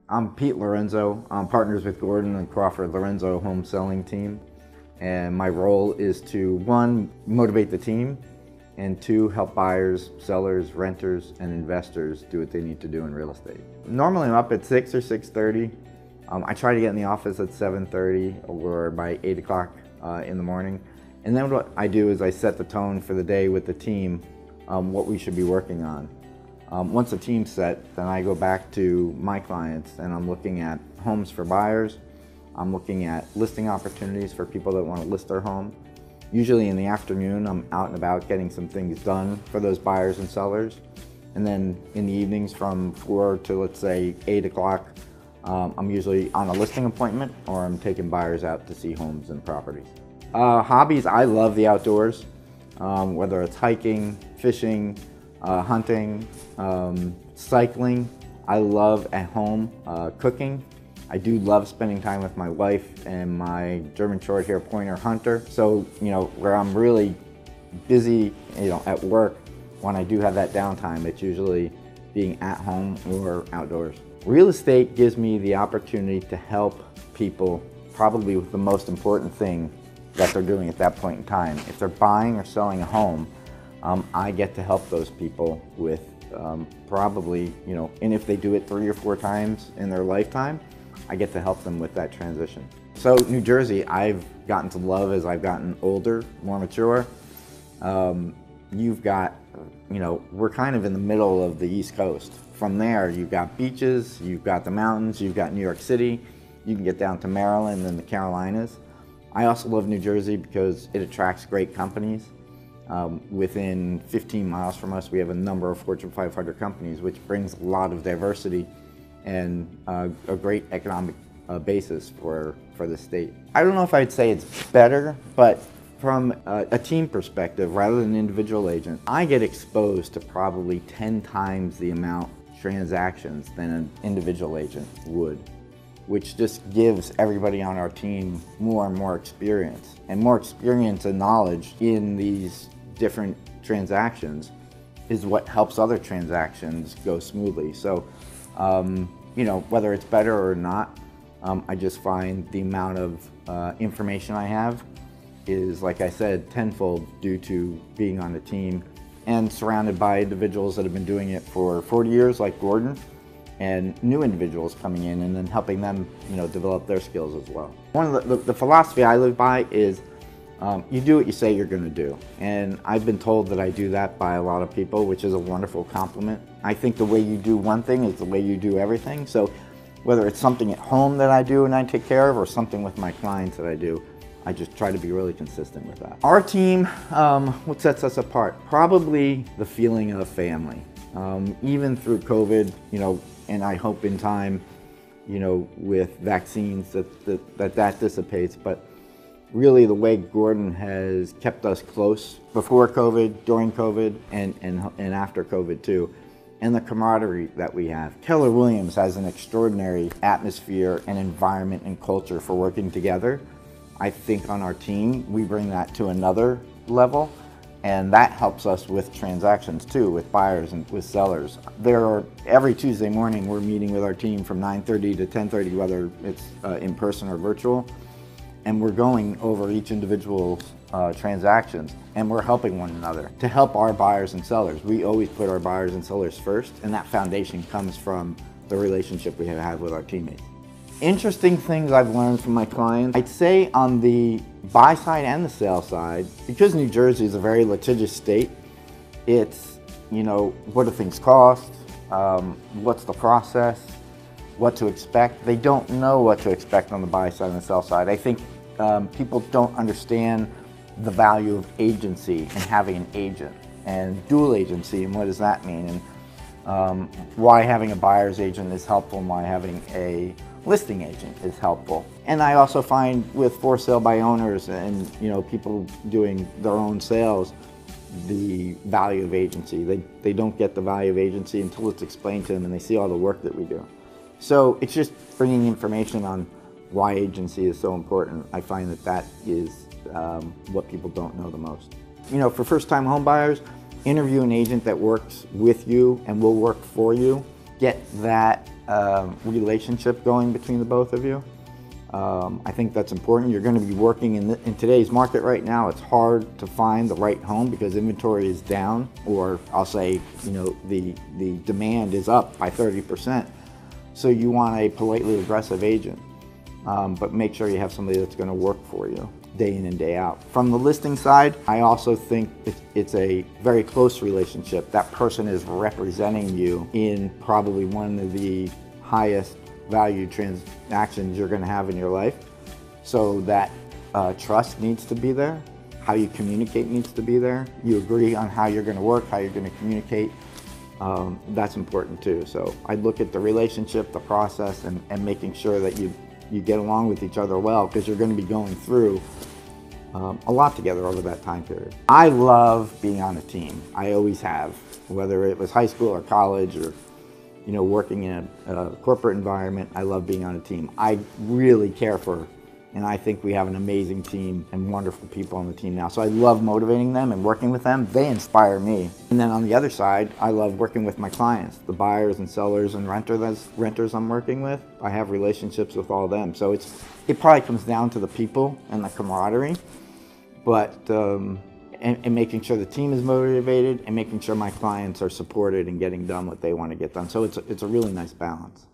I'm Pete Lorenzo. I'm partners with Gordon and Crawford Lorenzo home selling team. And my role is to, one, motivate the team, and two, help buyers, sellers, renters, and investors do what they need to do in real estate. Normally I'm up at 6 or 6:30. I try to get in the office at 7:30 or by 8 o'clock in the morning. And then what I do is I set the tone for the day with the team, what we should be working on. Once the team's set, then I go back to my clients and I'm looking at homes for buyers. I'm looking at listing opportunities for people that want to list their home. Usually in the afternoon, I'm out and about getting some things done for those buyers and sellers. And then in the evenings from 4 to, let's say, 8 o'clock, I'm usually on a listing appointment or I'm taking buyers out to see homes and properties. Hobbies, I love the outdoors, whether it's hiking, fishing, hunting, cycling. I love at home cooking. I do love spending time with my wife and my German short hair pointer Hunter. So, where I'm really busy, at work, when I do have that downtime, it's usually being at home or outdoors. Real estate gives me the opportunity to help people probably with the most important thing that they're doing at that point in time. If they're buying or selling a home, I get to help those people with probably, and if they do it 3 or 4 times in their lifetime, I get to help them with that transition. So New Jersey, I've gotten to love as I've gotten older, more mature. You've got, we're kind of in the middle of the East Coast. From there, you've got beaches, you've got the mountains, you've got New York City, you can get down to Maryland and the Carolinas. I also love New Jersey because it attracts great companies. Within 15 miles from us, we have a number of Fortune 500 companies, which brings a lot of diversity and a great economic basis for the state. I don't know if I'd say it's better, but from a team perspective, rather than an individual agent, I get exposed to probably 10 times the amount of transactions than an individual agent would, which just gives everybody on our team more and more experience. And more experience and knowledge in these different transactions is what helps other transactions go smoothly. So, whether it's better or not, I just find the amount of information I have is, like I said, tenfold due to being on the team and surrounded by individuals that have been doing it for 40 years, like Gordon, and new individuals coming in and then helping them, develop their skills as well. One of the philosophy I live by is you do what you say you're going to do. And I've been told that I do that by a lot of people, which is a wonderful compliment. I think the way you do one thing is the way you do everything. So whether it's something at home that I do and I take care of or something with my clients that I do, I just try to be really consistent with that. Our team, what sets us apart? Probably the feeling of family. Even through COVID, and I hope in time, with vaccines that dissipates, but really the way Gordon has kept us close before COVID, during COVID, and after COVID too, and the camaraderie that we have. Keller Williams has an extraordinary atmosphere and environment and culture for working together. I think on our team, we bring that to another level, and that helps us with transactions too, with buyers and with sellers. Every Tuesday morning, we're meeting with our team from 9:30 to 10:30, whether it's in person or virtual, and we're going over each individual's transactions, and we're helping one another to help our buyers and sellers. We always put our buyers and sellers first, and that foundation comes from the relationship we have with our teammates. Interesting things I've learned from my clients. I'd say on the buy side and the sell side, because New Jersey is a very litigious state, it's, what do things cost? What's the process? What to expect? They don't know what to expect on the buy side and the sell side. I think people don't understand the value of agency and having an agent and dual agency and what does that mean, and why having a buyer's agent is helpful and why having a listing agent is helpful. And I also find with for sale by owners and people doing their own sales, the value of agency. They don't get the value of agency until it's explained to them and they see all the work that we do. So it's just bringing information on why agency is so important. I find that is what people don't know the most. For first-time home buyers, interview an agent that works with you and will work for you. Get that relationship going between the both of you. I think that's important. You're going to be working in today's market right now. It's hard to find the right home because inventory is down, or I'll say, you know, the demand is up by 30%. So you want a politely aggressive agent, but make sure you have somebody that's going to work for you day in and day out. From the listing side, I also think it's a very close relationship. That person is representing you in probably one of the highest value transactions you're going to have in your life. So that trust needs to be there. How you communicate needs to be there. You agree on how you're going to work, how you're going to communicate. That's important too. So I'd look at the relationship, the process, and making sure that you get along with each other well, because you're going to be going through a lot together over that time period. I love being on a team. I always have, whether it was high school or college or, you know, working in a corporate environment. I love being on a team. I really care for, and I think we have an amazing team and wonderful people on the team now. So I love motivating them and working with them. They inspire me. And then on the other side, I love working with my clients, the buyers and sellers and renters I'm working with. I have relationships with all of them. So it probably comes down to the people and the camaraderie, but and making sure the team is motivated and making sure my clients are supported and getting done what they want to get done. So it's a really nice balance.